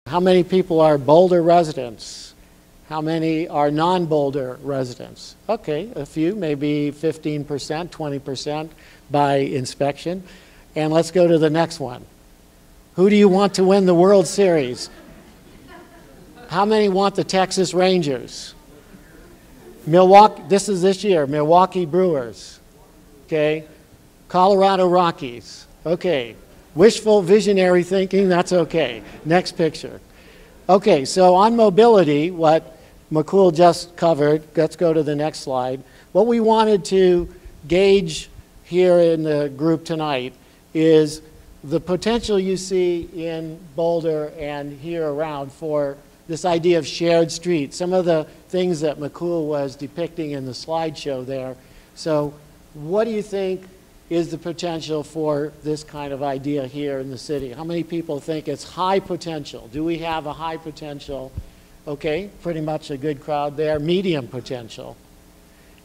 How many people are Boulder residents? How many are non-Boulder residents? Okay, a few, maybe 15%, 20% by inspection. And let's go to the next one. Who do you want to win the World Series? How many want the Texas Rangers? Milwaukee, this year, Milwaukee Brewers. Okay, Colorado Rockies. Okay, wishful visionary thinking, that's okay. Next picture. Okay, so on mobility, what Mukul just covered, let's go to the next slide. What we wanted to gauge here in the group tonight is the potential you see in Boulder and here around for this idea of shared streets, some of the things that Mukul was depicting in the slideshow there. So what do you think is the potential for this kind of idea here in the city? How many people think it's high potential? Do we have a high potential? Okay, pretty much a good crowd there. Medium potential.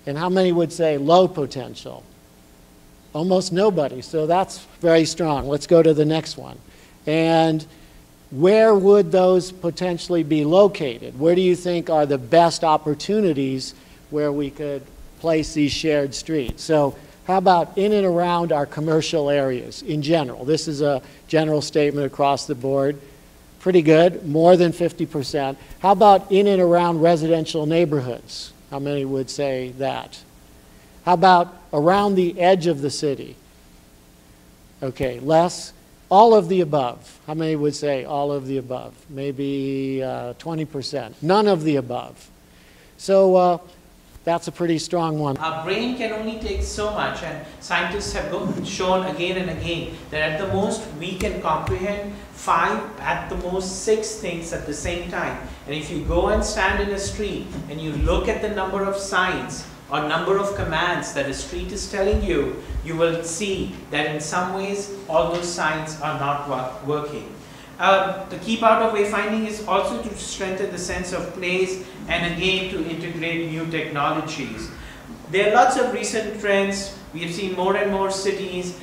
And how many would say low potential? Almost nobody, so that's very strong. Let's go to the next one. And where would those potentially be located? Where do you think are the best opportunities where we could place these shared streets? So how about in and around our commercial areas in general? This is a general statement across the board. Pretty good, more than 50%. How about in and around residential neighborhoods? How many would say that? How about around the edge of the city? Okay, less. All of the above. How many would say all of the above? Maybe 20%. None of the above. So that's a pretty strong one. Our brain can only take so much, and scientists have shown again and again that at the most we can comprehend 5, at the most 6 things at the same time. And if you go and stand in a street and you look at the number of signs or number of commands that a street is telling you, you will see that in some ways all those signs are not working. The key part of wayfinding is also to strengthen the sense of place and again to integrate new technologies. There are lots of recent trends. We have seen more and more cities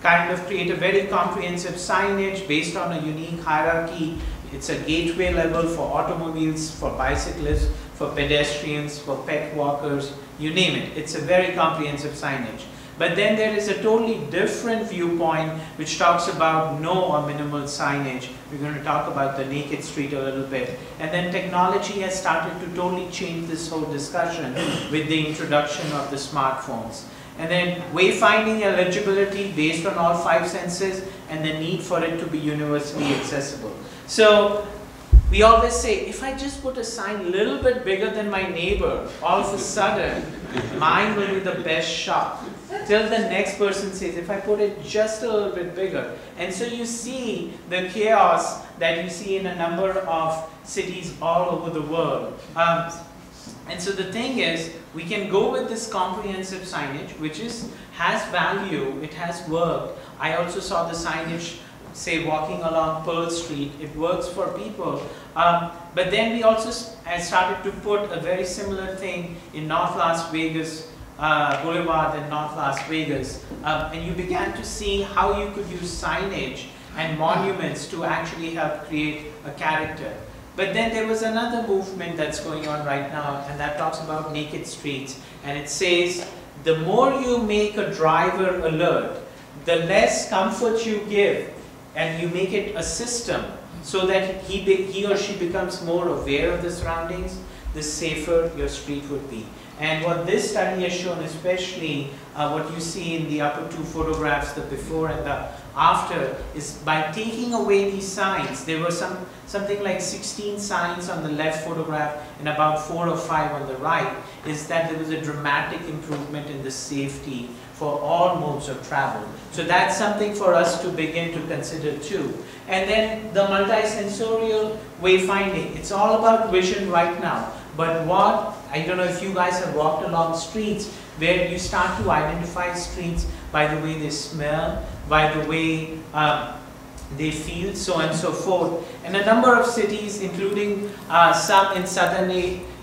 kind of create a very comprehensive signage based on a unique hierarchy. It's a gateway level for automobiles, for bicyclists, for pedestrians, for pet walkers, you name it. It's a very comprehensive signage. But then there is a totally different viewpoint which talks about no or minimal signage. We're going to talk about the naked street a little bit. And then technology has started to totally change this whole discussion with the introduction of the smartphones. And then wayfinding eligibility based on all 5 senses and the need for it to be universally accessible. So we always say, if I just put a sign a little bit bigger than my neighbor, all of a sudden, mine will be the best shot. Till the next person says, if I put it just a little bit bigger. And so you see the chaos that you see in a number of cities all over the world. And so the thing is, we can go with this comprehensive signage, which has value, it has worked. I also saw the signage, say, walking along Pearl Street. It works for people. But then we also started to put a very similar thing in North Las Vegas Boulevard in North Las Vegas. And you began to see how you could use signage and monuments to actually help create a character. But then there was another movement that's going on right now, and that talks about naked streets. And it says, the more you make a driver alert, the less comfort you give, and you make it a system so that he or she becomes more aware of the surroundings, the safer your street would be. And what this study has shown, especially what you see in the upper 2 photographs, the before and the after, is by taking away these signs. There were something like 16 signs on the left photograph and about 4 or 5 on the right, is that there was a dramatic improvement in the safety for all modes of travel. So that's something for us to begin to consider too. And then the multisensorial wayfinding. It's all about vision right now. But I don't know if you guys have walked along streets where you start to identify streets by the way they smell, by the way they feel, so on and so forth. And a number of cities, including some in southern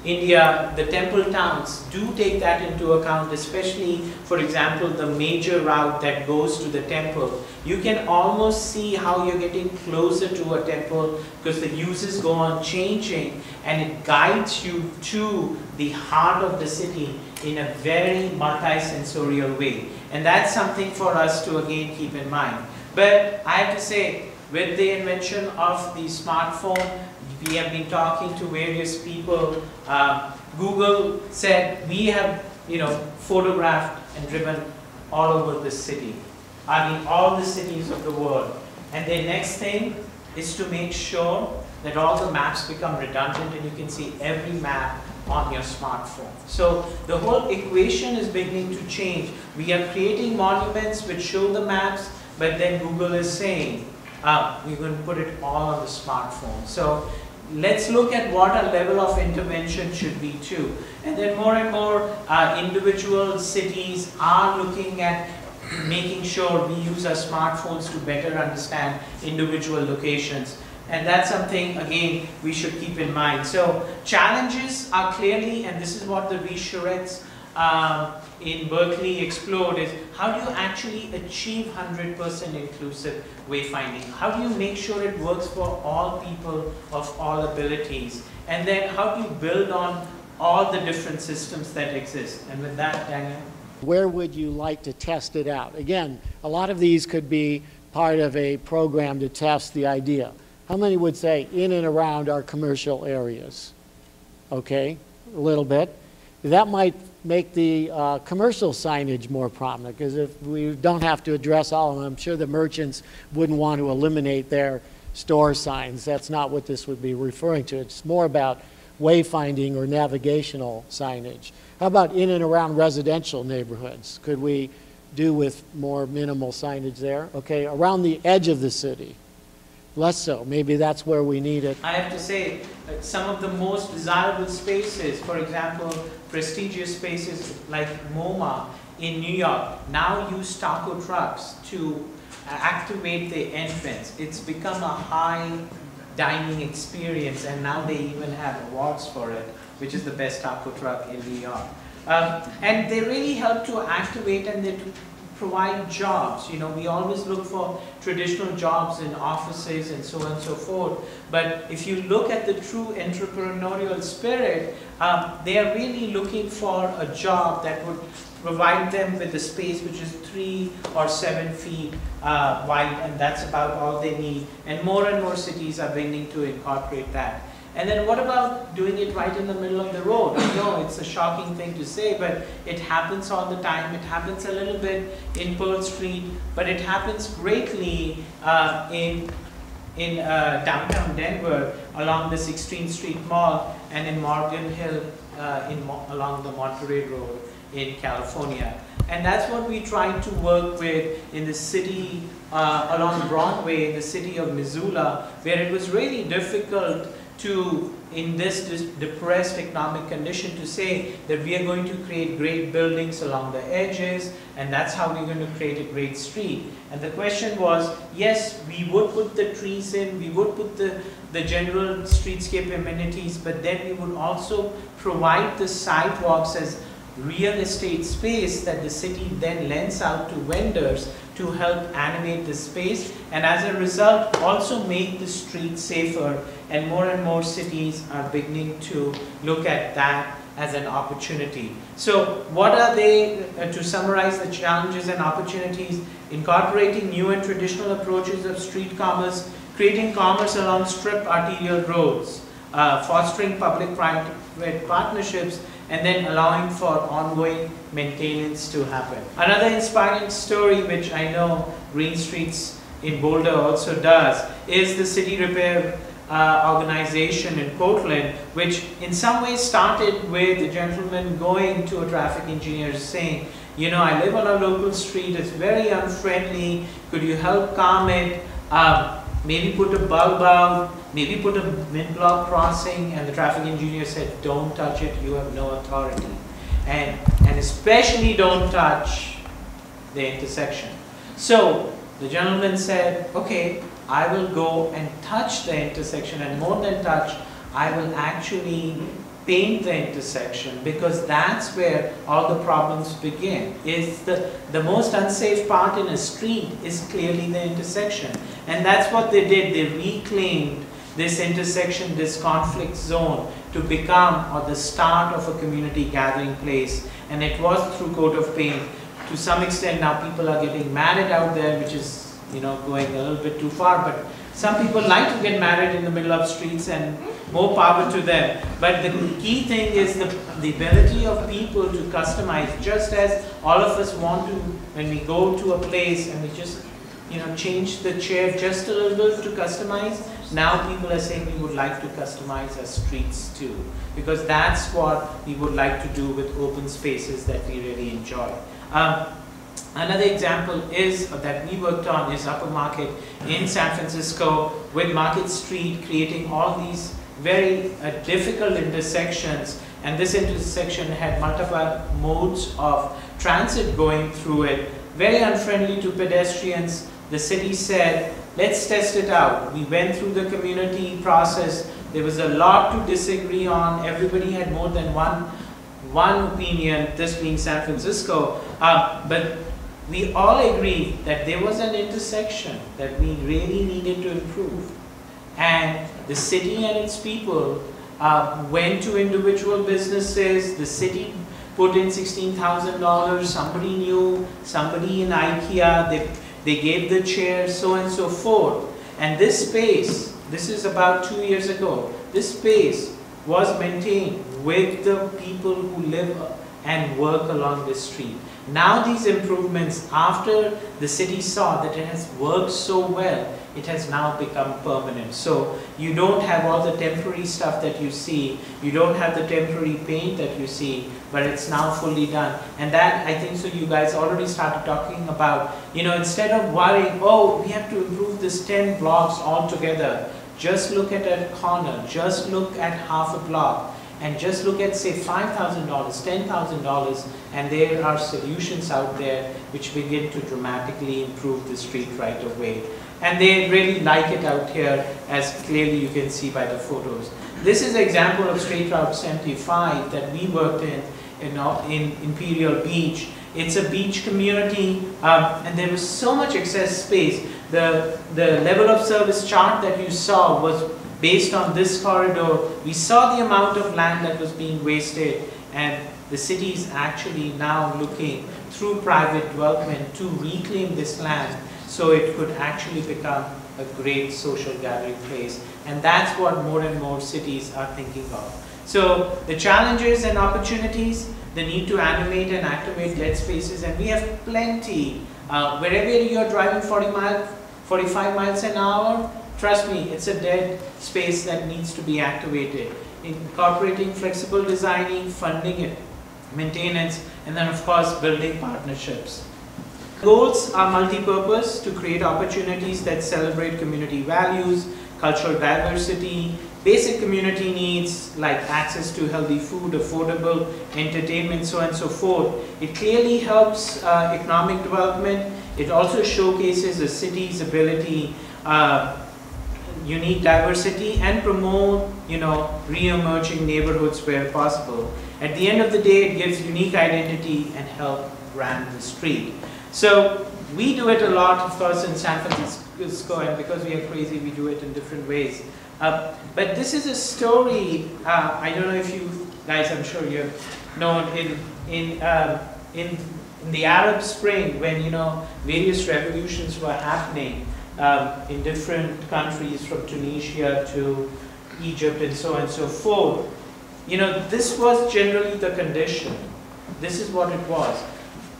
India, the temple towns do take that into account, especially, for example, the major route that goes to the temple. You can almost see how you're getting closer to a temple because the uses go on changing, and it guides you to the heart of the city in a very multi-sensorial way. And that's something for us to again keep in mind. But I have to say, with the invention of the smartphone, we have been talking to various people. Google said we have, photographed and driven all over the city. I mean, all the cities of the world. And the next thing is to make sure that all the maps become redundant and you can see every map on your smartphone. So the whole equation is beginning to change. We are creating monuments which show the maps, but then Google is saying, we're going to put it all on the smartphone. So let's look at what our level of intervention should be too. And then more and more individual cities are looking at making sure we use our smartphones to better understand individual locations. And that's something, again, we should keep in mind. So challenges are clearly, and this is what the Research in Berkeley explored, is how do you actually achieve 100% inclusive wayfinding? How do you make sure it works for all people of all abilities? And then how do you build on all the different systems that exist? And with that, Daniel. Where would you like to test it out? Again, a lot of these could be part of a program to test the idea. How many would say in and around our commercial areas? Okay, a little bit. That might make the commercial signage more prominent, because if we don't have to address all of them, I'm sure the merchants wouldn't want to eliminate their store signs. That's not what this would be referring to. It's more about wayfinding or navigational signage. How about in and around residential neighborhoods? Could we do with more minimal signage there? Okay, around the edge of the city, less so. Maybe that's where we need it. I have to say, some of the most desirable spaces, for example, prestigious spaces like MoMA in New York, now use taco trucks to activate the entrance. It's become a high dining experience, and now they even have awards for it, which is the best taco truck in New York. And they really help to activate and they provide jobs. We always look for traditional jobs in offices and so on and so forth. But if you look at the true entrepreneurial spirit, they are really looking for a job that would provide them with a space which is 3 or 7 feet wide, and that's about all they need. And more cities are beginning to incorporate that. And then what about doing it right in the middle of the road? I know it's a shocking thing to say, but it happens all the time. It happens a little bit in Pearl Street, but it happens greatly in downtown Denver along the 16th Street Mall, and in Morgan Hill along the Monterey Road in California. And that's what we tried to work with in the city along Broadway in the city of Missoula, where it was really difficult to, in this depressed economic condition, to say that we are going to create great buildings along the edges, and that's how we're going to create a great street. And the question was, yes, we would put the trees in, we would put the general streetscape amenities, but then we would also provide the sidewalks as real estate space that the city then lends out to vendors to help animate the space, and as a result also make the street safer. And more cities are beginning to look at that as an opportunity. So what are they, to summarize the challenges and opportunities? Incorporating new and traditional approaches of street commerce, creating commerce along strip arterial roads, fostering public-private partnerships, and then allowing for ongoing maintenance to happen. Another inspiring story, which I know Green Streets in Boulder also does, is the City Repair organization in Portland, which in some ways started with a gentleman going to a traffic engineer saying, I live on a local street, it's very unfriendly, could you help calm it? Maybe put a bulb out, maybe put a mid-block crossing, and the traffic engineer said, don't touch it, you have no authority. And especially don't touch the intersection. So the gentleman said, okay, I will go and touch the intersection, and more than touch, I will actually paint the intersection, because that's where all the problems begin. Is the most unsafe part in a street is clearly the intersection. And that's what they did. They reclaimed this intersection, this conflict zone, to become or the start of a community gathering place. And it was through coat of paint. To some extent now people are getting married out there, which is, you know, going a little bit too far, but some people like to get married in the middle of streets, and more power to them. But the key thing is the ability of people to customize, just as all of us want to when we go to a place and we just, you know, change the chair just a little bit to customize. Now people are saying we would like to customize our streets too, because that's what we would like to do with open spaces that we really enjoy. Another example is that we worked on is Upper Market in San Francisco, with Market Street, creating all these very difficult intersections. And this intersection had multiple modes of transit going through it, very unfriendly to pedestrians. The city said, let's test it out. We went through the community process. There was a lot to disagree on. Everybody had more than one opinion, this being San Francisco. But we all agreed that there was an intersection that we really needed to improve. And the city and its people went to individual businesses. The city put in $16,000. Somebody knew, somebody in IKEA, they gave the chairs, so on and so forth. And this space, this is about 2 years ago, this space was maintained with the people who live and work along the street. Now these improvements, after the city saw that it has worked so well, it has now become permanent. So you don't have all the temporary stuff that you see, you don't have the temporary paint that you see, but it's now fully done. And that, I think, so you guys already started talking about, you know, instead of worrying, oh, we have to improve this 10 blocks altogether, just look at a corner, just look at half a block, and just look at, say, $5,000, $10,000, and there are solutions out there which begin to dramatically improve the street right away. And they really like it out here, as clearly you can see by the photos. This is an example of State Route 75 that we worked in Imperial Beach. It's a beach community, and there was so much excess space. The level of service chart that you saw was based on this corridor. We saw the amount of land that was being wasted, and the city is actually now looking through private development to reclaim this land so it could actually become a great social gathering place. And that's what more and more cities are thinking of. So the challenges and opportunities, the need to animate and activate dead spaces, and we have plenty. Wherever you're driving 45 miles an hour, trust me, it's a dead space that needs to be activated. Incorporating flexible designing, funding it, maintenance, and then of course building partnerships. Goals are multi-purpose, to create opportunities that celebrate community values, cultural diversity, basic community needs like access to healthy food, affordable entertainment, so on and so forth. It clearly helps economic development. It also showcases a city's ability, unique diversity, and promote, you know, re-emerging neighborhoods where possible. At the end of the day, it gives unique identity and help brand the street. So we do it a lot, of course, in San Francisco, and because we are crazy, we do it in different ways. But this is a story. I don't know if you guys, I'm sure you've known, in the Arab Spring, when, you know, various revolutions were happening in different countries, from Tunisia to Egypt and so on and so forth. You know, this was generally the condition. This is what it was.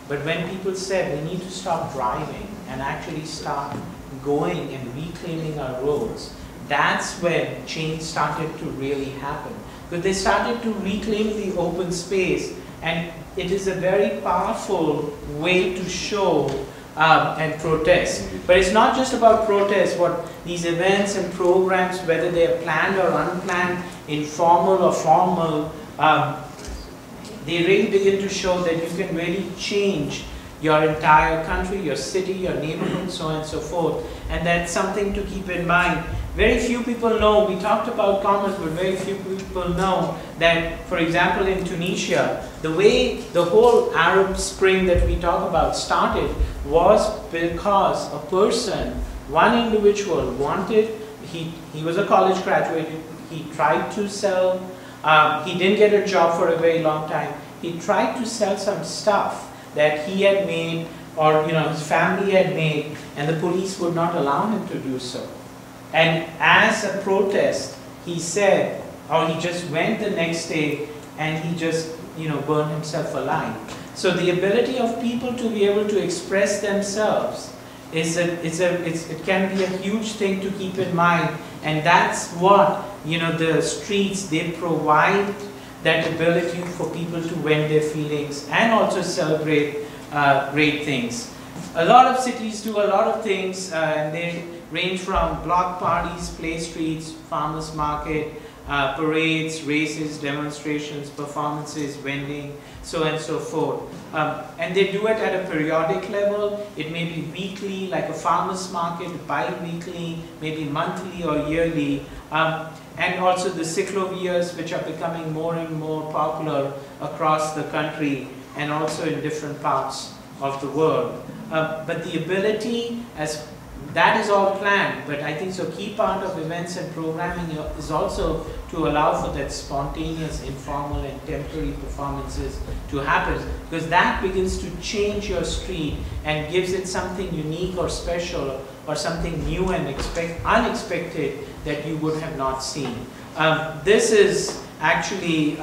But when people said we need to stop driving and actually start going and reclaiming our roads, that's when change started to really happen. Because they started to reclaim the open space, and it is a very powerful way to show and protest. But it's not just about protest. What these events and programs, whether they are planned or unplanned, informal or formal, they really begin to show that you can really change your entire country, your city, your neighborhood, so on and so forth. And that's something to keep in mind. Very few people know, we talked about commerce, but very few people know that, for example, in Tunisia, the way the whole Arab Spring that we talk about started was because a person, one individual wanted, he was a college graduate, he tried to sell, he didn't get a job for a very long time, he tried to sell some stuff that he had made, or his family had made, and the police would not allow him to do so. And as a protest, he said, or he just went the next day and he just burned himself alive. So the ability of people to be able to express themselves it can be a huge thing to keep in mind, and that's what the streets, they provide that ability for people to vent their feelings and also celebrate great things. A lot of cities do a lot of things, and they range from block parties, play streets, farmers market, parades, races, demonstrations, performances, vending, so on and so forth. And they do it at a periodic level. It may be weekly, like a farmers market, bi-weekly, maybe monthly or yearly. And also the cyclovias, which are becoming more and more popular across the country and also in different parts of the world. But the ability, that is all planned, but I think so key part of events and programming is also to allow for that spontaneous, informal and temporary performances to happen, because that begins to change your street and gives it something unique or special or something new and unexpected that you would have not seen. This is actually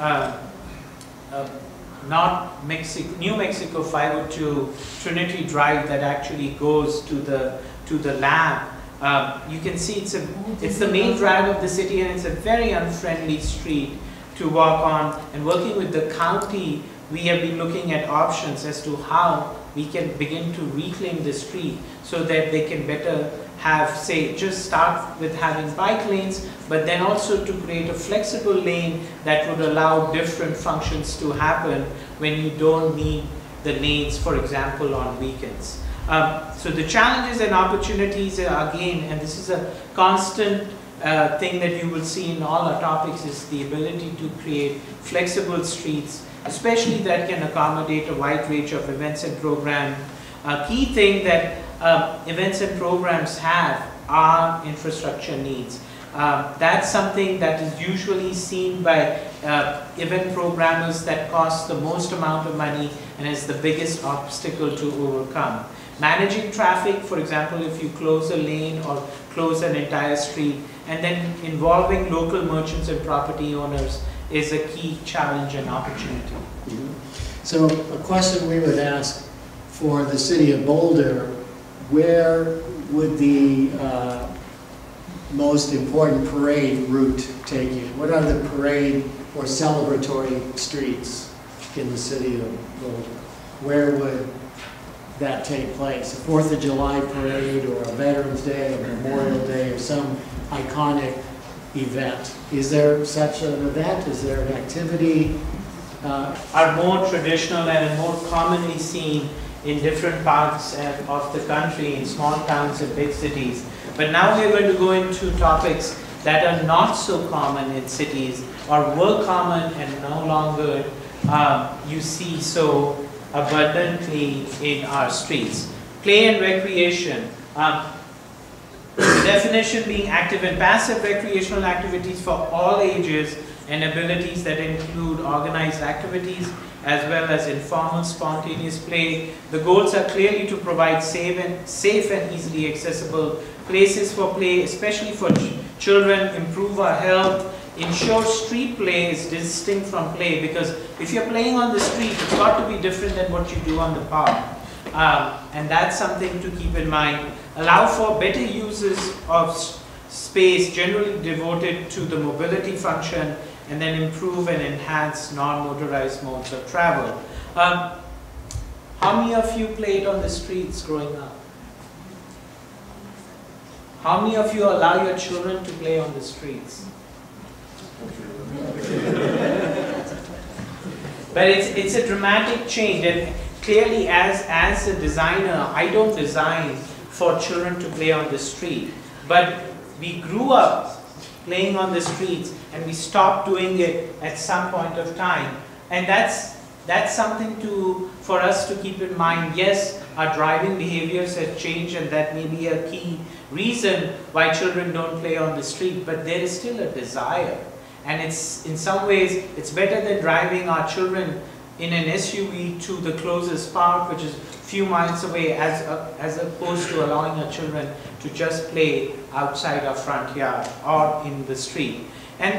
not New Mexico 502 Trinity Drive that actually goes to the lab. You can see it's the main drive of the city, and it's a very unfriendly street to walk on. And working with the county, we have been looking at options as to how we can begin to reclaim the street so that they can better have, say, just start with having bike lanes, but then also to create a flexible lane that would allow different functions to happen when you don't need the lanes, for example, on weekends. So the challenges and opportunities are, again, and this is a constant thing that you will see in all our topics, is the ability to create flexible streets, especially that can accommodate a wide range of events and programs. A key thing that events and programs have are infrastructure needs. That's something that is usually seen by event programmers that cost the most amount of money and is the biggest obstacle to overcome. Managing traffic, for example, if you close a lane or close an entire street, and then involving local merchants and property owners is a key challenge and opportunity. Mm-hmm. So a question we would ask for the city of Boulder, where would the most important parade route take you? What are the parade or celebratory streets in the city of Boulder? Where would that take place? A 4th of July parade, or a Veterans Day, or Memorial Day, or some iconic event? Is there such an event? Is there an activity? Are more traditional and more commonly seen in different parts of the country, in small towns and big cities. But now we're going to go into topics that are not so common in cities, or were common and no longer you see so abundantly in our streets. Play and recreation. The definition being active and passive recreational activities for all ages and abilities that include organized activities as well as informal, spontaneous play. The goals are clearly to provide safe and easily accessible places for play, especially for children, improve our health, ensure street play is distinct from play, because if you're playing on the street, it's got to be different than what you do on the park. And that's something to keep in mind. Allow for better uses of space generally devoted to the mobility function, and then improve and enhance non-motorized modes of travel. How many of you played on the streets growing up? How many of you allow your children to play on the streets? But it's a dramatic change, and clearly as a designer, I don't design for children to play on the street. But we grew up playing on the streets and we stopped doing it at some point of time. And that's something for us to keep in mind. Yes, our driving behaviors have changed, and that may be a key reason why children don't play on the street, but there is still a desire. And it's, in some ways, it's better than driving our children in an SUV to the closest park, which is a few miles away, as opposed to allowing our children to just play outside our front yard or in the street. And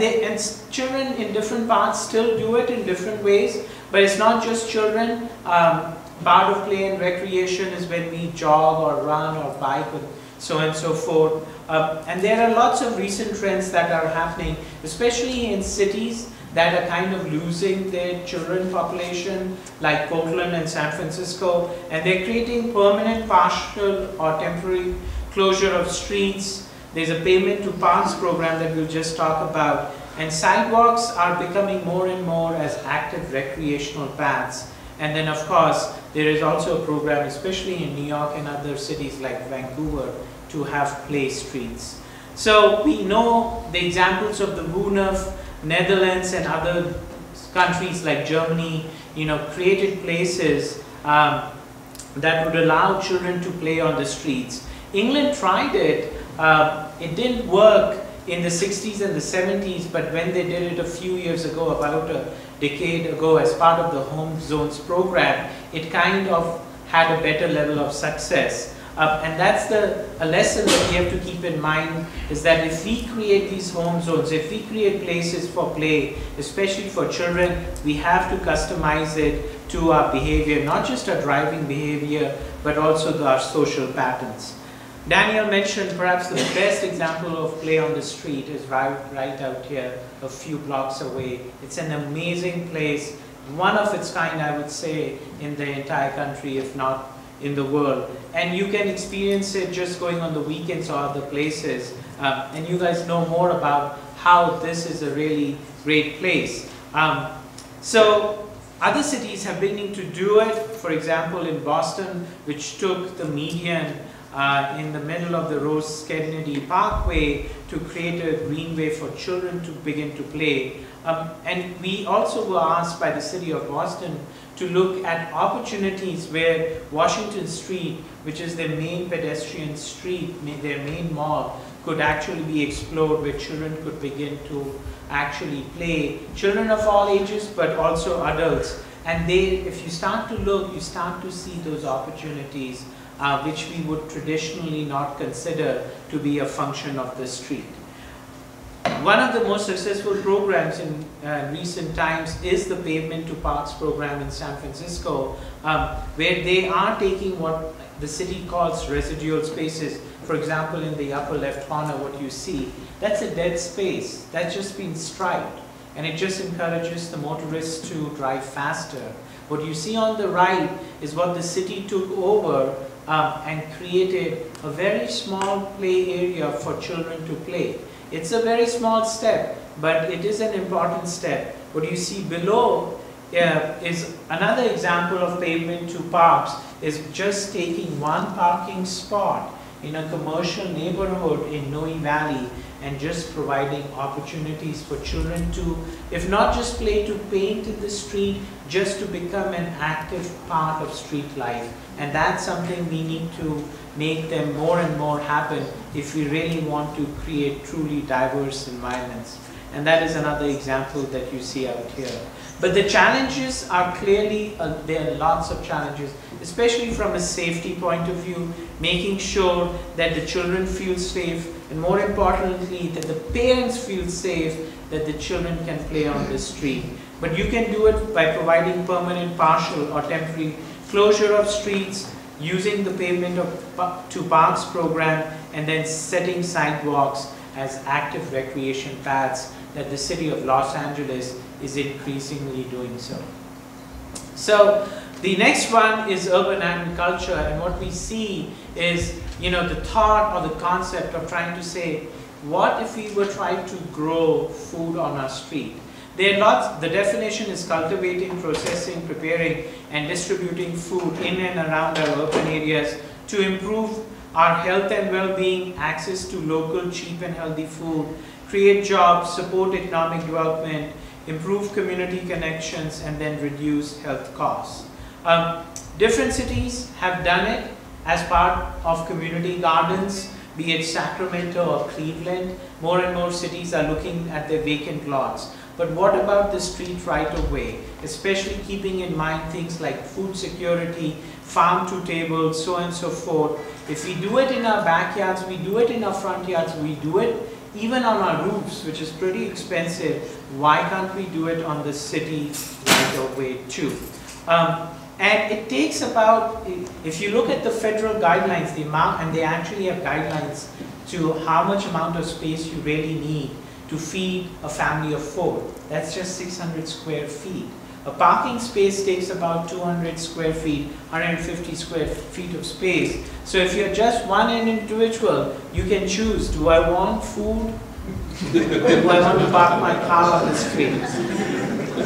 children in different parts still do it in different ways, but it's not just children. Part of play and recreation is when we jog or run or bike and so on and so forth. And there are lots of recent trends that are happening, especially in cities that are kind of losing their children population, like Portland and San Francisco, and they're creating permanent, partial or temporary closure of streets. There's a pavement to parks program that we'll just talk about, and sidewalks are becoming more and more as active recreational paths. And then of course, there is also a program, especially in New York and other cities like Vancouver, to have play streets. So we know the examples of the Wooneuf, Netherlands and other countries like Germany, created places that would allow children to play on the streets. England tried it. It didn't work in the 60s and the 70s, but when they did it a few years ago, about a decade ago, as part of the Home Zones program, it kind of had a better level of success. And that's a lesson that we have to keep in mind, is that if we create these home zones, if we create places for play, especially for children, we have to customize it to our behavior, not just our driving behavior, but also our social patterns. Daniel mentioned perhaps the best example of play on the street is right out here, a few blocks away. It's an amazing place, one of its kind, I would say, in the entire country, if not in the world. And you can experience it just going on the weekends or other places. And you guys know more about how this is a really great place. So other cities have beginning to do it. For example, in Boston, which took the median in the middle of the Rose Kennedy Parkway to create a greenway for children to begin to play. And we also were asked by the city of Boston to look at opportunities where Washington Street, which is their main pedestrian street, their main mall, could actually be explored, where children could begin to actually play. Children of all ages, but also adults. And if you start to look, you start to see those opportunities which we would traditionally not consider to be a function of the street. One of the most successful programs in recent times is the Pavement to Parks program in San Francisco, where they are taking what the city calls residual spaces. For example, in the upper left corner, what you see, that's a dead space that's just been striped, and it just encourages the motorists to drive faster. What you see on the right is what the city took over and created a very small play area for children to play. It's a very small step, but it is an important step. What you see below is another example of Pavement to Parks, is just taking one parking spot in a commercial neighborhood in Noe Valley and just providing opportunities for children to, if not just play, to paint in the street, just to become an active part of street life. And that's something we need to make them more and more happen if we really want to create truly diverse environments. And that is another example that you see out here. But the challenges are clearly, there are lots of challenges, especially from a safety point of view, making sure that the children feel safe, and more importantly, that the parents feel safe, that the children can play on the street. But you can do it by providing permanent, partial or temporary closure of streets, using the Pavement to Parks program, and then setting sidewalks as active recreation paths that the city of Los Angeles is increasingly doing so. So the next one is urban agriculture, and what we see is, the thought or the concept of trying to say, what if we were trying to grow food on our street? There are lots. The definition is cultivating, processing, preparing, and distributing food in and around our urban areas to improve our health and well-being, access to local, cheap and healthy food, create jobs, support economic development, improve community connections, and then reduce health costs. Different cities have done it as part of community gardens, be it Sacramento or Cleveland. More and more cities are looking at their vacant lots. But what about the street right of way, especially keeping in mind things like food security, farm to table, so on and so forth. If we do it in our backyards, we do it in our front yards, we do it even on our roofs, which is pretty expensive, why can't we do it on the city right of way too? And it takes about, if you look at the federal guidelines, the amount, and they actually have guidelines to how much amount of space you really need to feed a family of 4. That's just 600 square feet. A parking space takes about 200 square feet, 150 square feet of space. So if you're just one individual, you can choose, do I want food? Do I want to park my car on the street?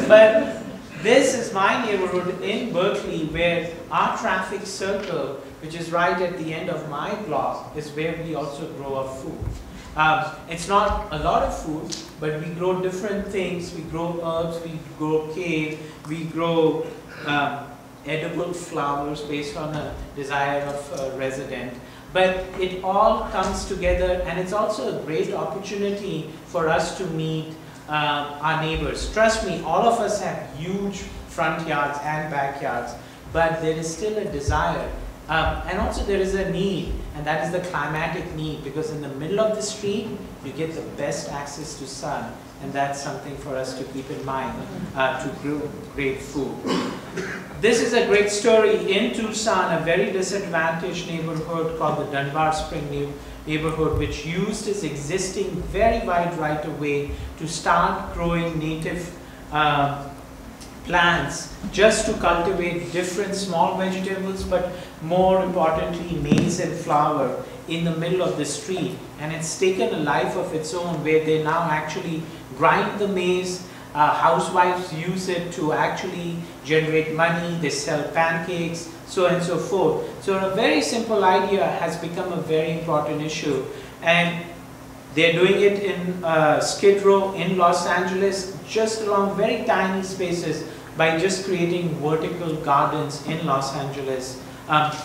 But this is my neighborhood in Berkeley, where our traffic circle, which is right at the end of my block, is where we also grow our food. It's not a lot of food, but we grow different things. We grow herbs, we grow kale, we grow edible flowers based on a desire of a resident. But it all comes together, and it's also a great opportunity for us to meet our neighbors. Trust me, all of us have huge front yards and backyards, but there is still a desire. And also there is a need, and that is the climatic need, because in the middle of the street, you get the best access to sun, and that's something for us to keep in mind to grow great food. This is a great story in Tucson, a very disadvantaged neighborhood called the Dunbar Spring neighborhood, which used its existing very wide right-of-way to start growing native plants just to cultivate different small vegetables, but more importantly maize and flour in the middle of the street. And it's taken a life of its own, where they now actually grind the maize. Housewives use it to actually generate money. They sell pancakes, so on and so forth. So a very simple idea has become a very important issue, and they're doing it in Skid Row in Los Angeles, just along very tiny spaces, by just creating vertical gardens in Los Angeles.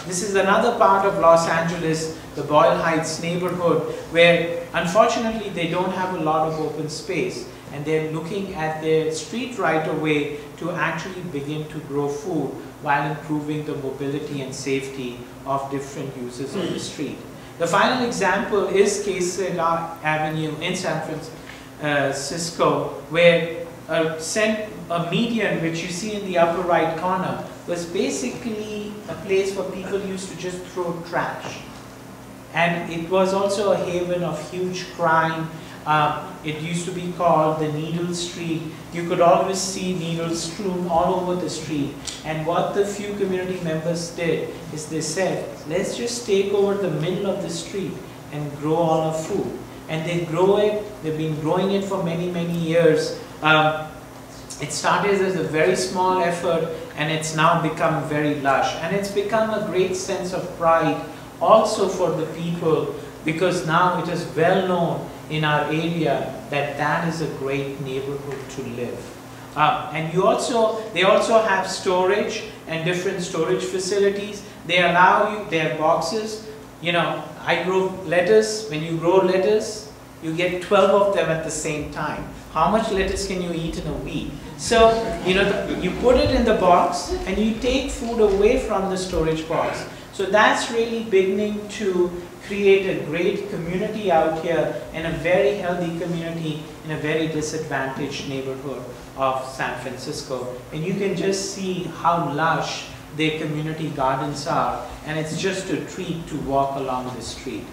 This is another part of Los Angeles, the Boyle Heights neighborhood, where unfortunately they don't have a lot of open space, and they're looking at their street right away to actually begin to grow food while improving the mobility and safety of different users of the street. The final example is Quesada Avenue in San Francisco, where a median, which you see in the upper right corner, was basically a place where people used to just throw trash. And it was also a haven of huge crime. It used to be called the Needle Street. You could always see needles strewn all over the street. And what the few community members did is they said, let's just take over the middle of the street and grow all our food. And they grow it. They've been growing it for many, many years. It started as a very small effort, and it's now become very lush. And it's become a great sense of pride also for the people, because now it is well known in our area that that is a great neighborhood to live. And they also have storage and different storage facilities. They allow you, they have boxes. You know, I grow lettuce. When you grow lettuce, you get 12 of them at the same time. How much lettuce can you eat in a week? So, you know, you put it in the box and you take food away from the storage box. So that's really beginning to create a great community out here, and a very healthy community in a very disadvantaged neighborhood of San Francisco. And you can just see how lush their community gardens are, and it's just a treat to walk along the street.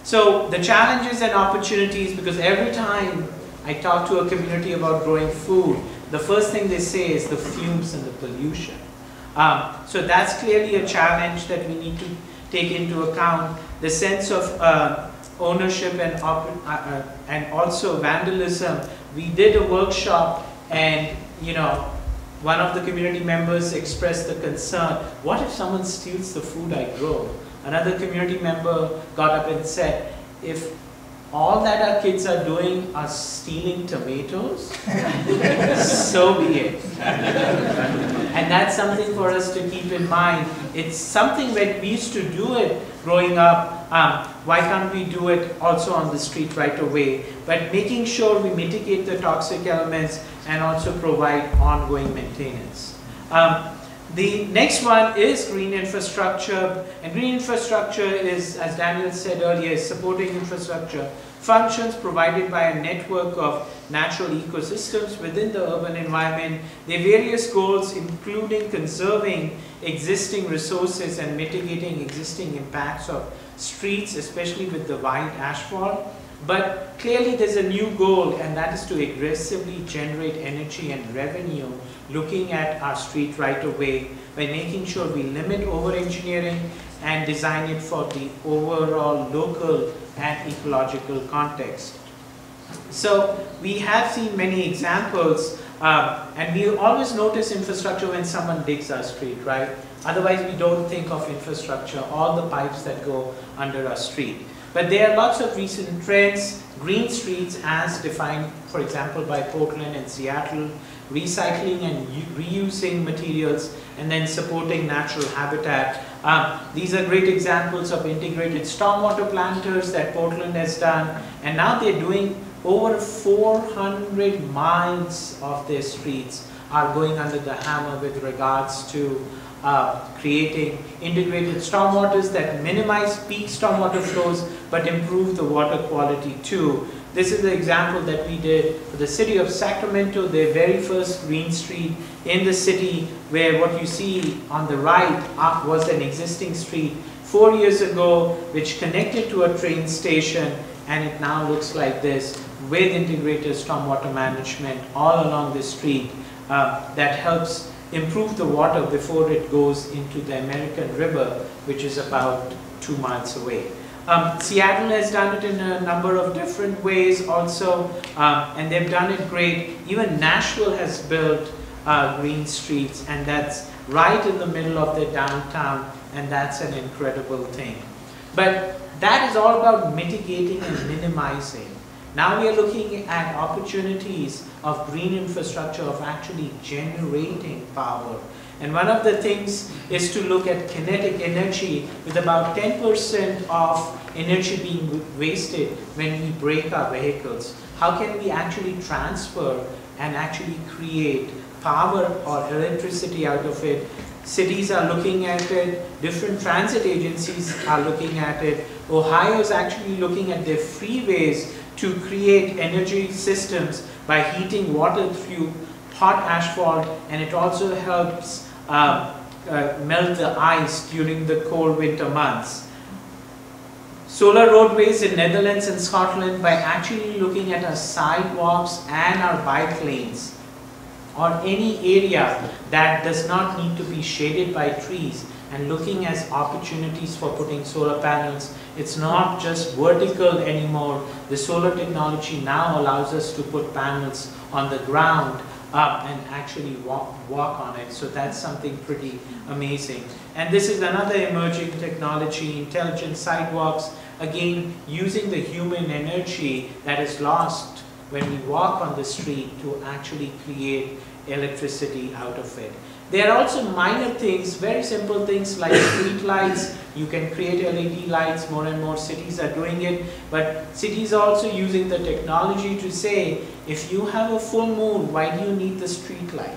So the challenges and opportunities, because every time I talk to a community about growing food, the first thing they say is the fumes and the pollution. So that's clearly a challenge that we need to take into account. The sense of ownership and also vandalism. We did a workshop, and you know, one of the community members expressed the concern, what if someone steals the food I grow? Another community member got up and said, if all that our kids are doing are stealing tomatoes, so be it. And that's something for us to keep in mind. It's something that we used to do it growing up. Why can't we do it also on the street right away? But making sure we mitigate the toxic elements and also provide ongoing maintenance. The next one is green infrastructure, and green infrastructure is, as Daniel said earlier, is supporting infrastructure functions provided by a network of natural ecosystems within the urban environment. Their various goals including conserving existing resources and mitigating existing impacts of streets, especially with the wide asphalt. But clearly there's a new goal, and that is to aggressively generate energy and revenue looking at our street right away by making sure we limit over-engineering and design it for the overall local and ecological context. So we have seen many examples, and we always notice infrastructure when someone digs our street, right? Otherwise we don't think of infrastructure, all the pipes that go under our street. But there are lots of recent trends, green streets as defined, for example, by Portland and Seattle, recycling and reusing materials, and then supporting natural habitat. These are great examples of integrated stormwater planters that Portland has done, and now they're doing over 400 miles of their streets are going under the hammer with regards to creating integrated stormwaters that minimize peak stormwater flows but improve the water quality too. This is the example that we did for the city of Sacramento, their very first green street in the city, where what you see on the right was an existing street 4 years ago which connected to a train station, and it now looks like this with integrated stormwater management all along the street that helps improve the water before it goes into the American River, which is about 2 miles away. Seattle has done it in a number of different ways also, and they've done it great. Even Nashville has built green streets, and that's right in the middle of their downtown, and that's an incredible thing. But that is all about mitigating and minimizing. Now we are looking at opportunities of green infrastructure, of actually generating power. And one of the things is to look at kinetic energy, with about 10% of energy being wasted when we brake our vehicles. How can we actually transfer and actually create power or electricity out of it? Cities are looking at it, different transit agencies are looking at it. Ohio is actually looking at their freeways to create energy systems by heating water through hot asphalt, and it also helps melt the ice during the cold winter months. Solar roadways in Netherlands and Scotland, by actually looking at our sidewalks and our bike lanes, or any area that does not need to be shaded by trees, and looking at opportunities for putting solar panels. It's not just vertical anymore. The solar technology now allows us to put panels on the ground and actually walk on it. So that's something pretty amazing. And this is another emerging technology, intelligent sidewalks, again using the human energy that is lost when we walk on the street to actually create electricity out of it. There are also minor things, very simple things like street lights. You can create LED lights, more and more cities are doing it, but cities are also using the technology to say, if you have a full moon, why do you need the street light?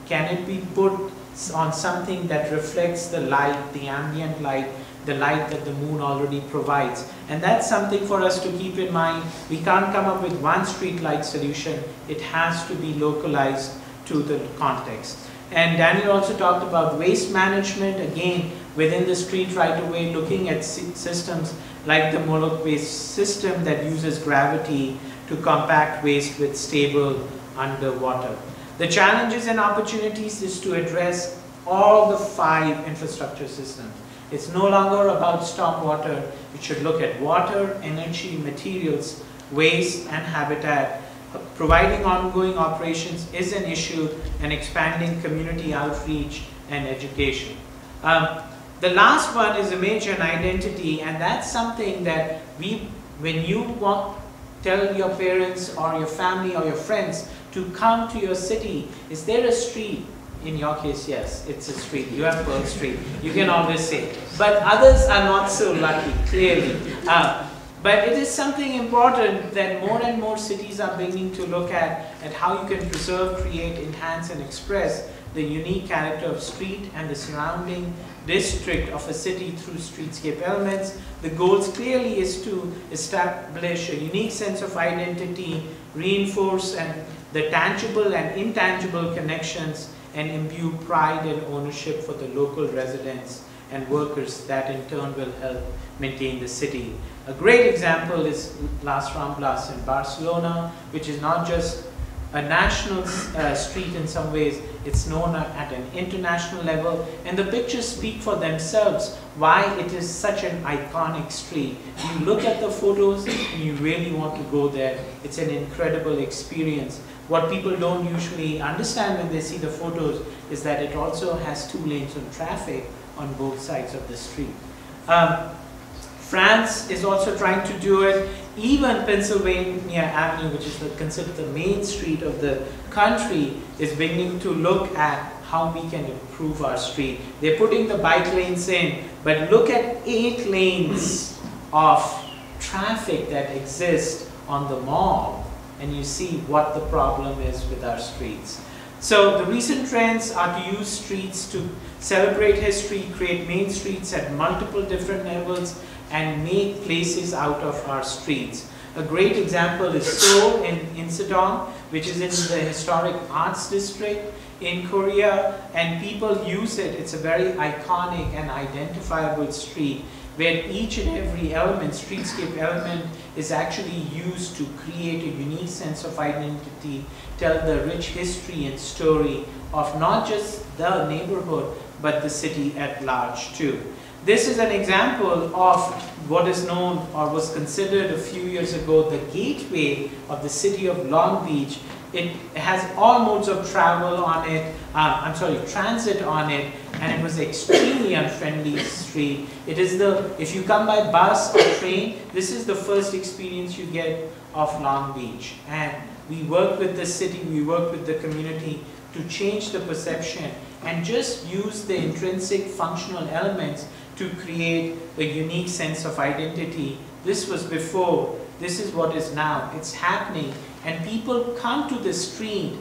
Can it be put on something that reflects the light, the ambient light, the light that the moon already provides? And that's something for us to keep in mind. We can't come up with one street light solution. It has to be localized to the context. And Daniel also talked about waste management, again within the street right away, looking at systems like the Moloch waste system that uses gravity to compact waste with stable underwater. The challenges and opportunities is to address all the 5 infrastructure systems. It's no longer about stormwater. It should look at water, energy, materials, waste, and habitat. Providing ongoing operations is an issue, and expanding community outreach and education. The last one is image and identity, and that's something that when you tell your parents or your family or your friends to come to your city, is there a street? In your case, yes, it's a street. You have Pearl Street. You can always say. But others are not so lucky, clearly. But it is something important that more and more cities are beginning to look at how you can preserve, create, enhance, and express the unique character of street and the surrounding district of a city through streetscape elements. The goals clearly is to establish a unique sense of identity, reinforce the tangible and intangible connections, and imbue pride and ownership for the local residents and workers that in turn will help maintain the city. A great example is Las Ramblas in Barcelona, which is not just a national street in some ways, it's known at an international level, and the pictures speak for themselves why it is such an iconic street. You look at the photos and you really want to go there. It's an incredible experience. What people don't usually understand when they see the photos is that it also has 2 lanes of traffic on both sides of the street. France is also trying to do it. Even Pennsylvania Avenue, which is considered the main street of the country, is beginning to look at how we can improve our street. They're putting the bike lanes in, but look at 8 lanes of traffic that exist on the mall, and you see what the problem is with our streets. So the recent trends are to use streets to celebrate history, create main streets at multiple different levels, and make places out of our streets. A great example is Seoul in Insadong, which is in the historic arts district in Korea, and people use it. It's a very iconic and identifiable street where each and every element, streetscape element, is actually used to create a unique sense of identity, tell the rich history and story of not just the neighborhood, but the city at large too. This is an example of what is known or was considered a few years ago the gateway of the city of Long Beach. It has all modes of travel on it, transit on it, and it was extremely unfriendly street. It is if you come by bus or train, this is the first experience you get of Long Beach. And we work with the city, we work with the community to change the perception and just use the intrinsic functional elements to create a unique sense of identity. This was before, this is what is now. It's happening, and people come to the street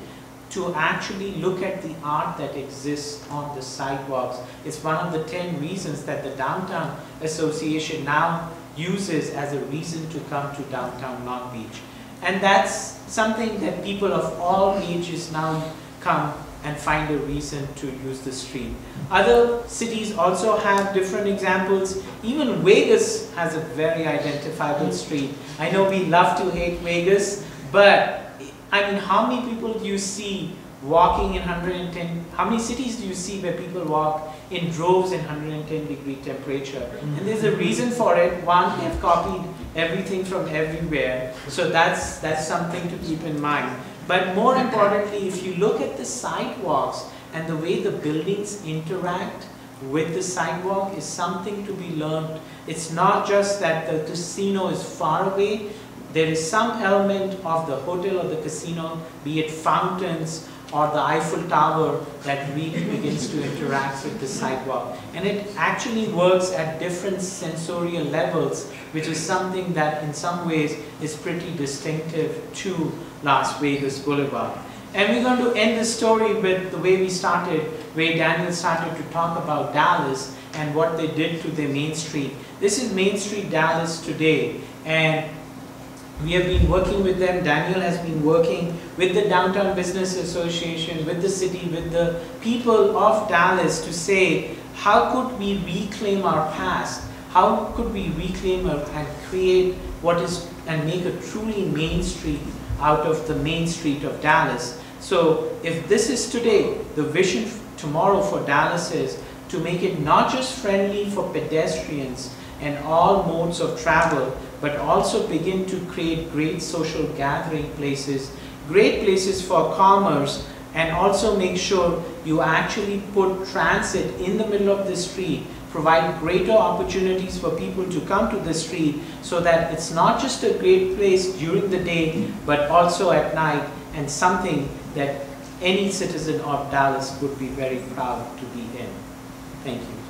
to actually look at the art that exists on the sidewalks. It's one of the 10 reasons that the Downtown Association now uses as a reason to come to downtown Long Beach. And that's something that people of all ages now come and find a reason to use the street. Other cities also have different examples. Even Vegas has a very identifiable street. I know we love to hate Vegas, but I mean, how many people do you see walking in 110, how many cities do you see where people walk in droves in 110-degree temperature? And there's a reason for it. One, they've copied everything from everywhere. So that's something to keep in mind. But more importantly, if you look at the sidewalks and the way the buildings interact with the sidewalk is something to be learned. It's not just that the casino is far away. There is some element of the hotel or the casino, be it fountains or the Eiffel Tower, that really begins to interact with the sidewalk. And it actually works at different sensorial levels, which is something that in some ways is pretty distinctive to Las Vegas Boulevard. And we're going to end the story with the way we started, where Daniel started to talk about Dallas and what they did to their Main Street. This is Main Street Dallas today, and we have been working with them. Daniel has been working with the Downtown Business Association, with the city, with the people of Dallas to say, how could we reclaim our past? How could we reclaim and create what is, and make a truly Main Street out of the Main Street of Dallas? So if this is today, the vision tomorrow for Dallas is to make it not just friendly for pedestrians and all modes of travel, but also begin to create great social gathering places, great places for commerce, and also make sure you actually put transit in the middle of the street provide greater opportunities for people to come to the street so that it's not just a great place during the day, but also at night, and something that any citizen of Dallas would be very proud to be in. Thank you.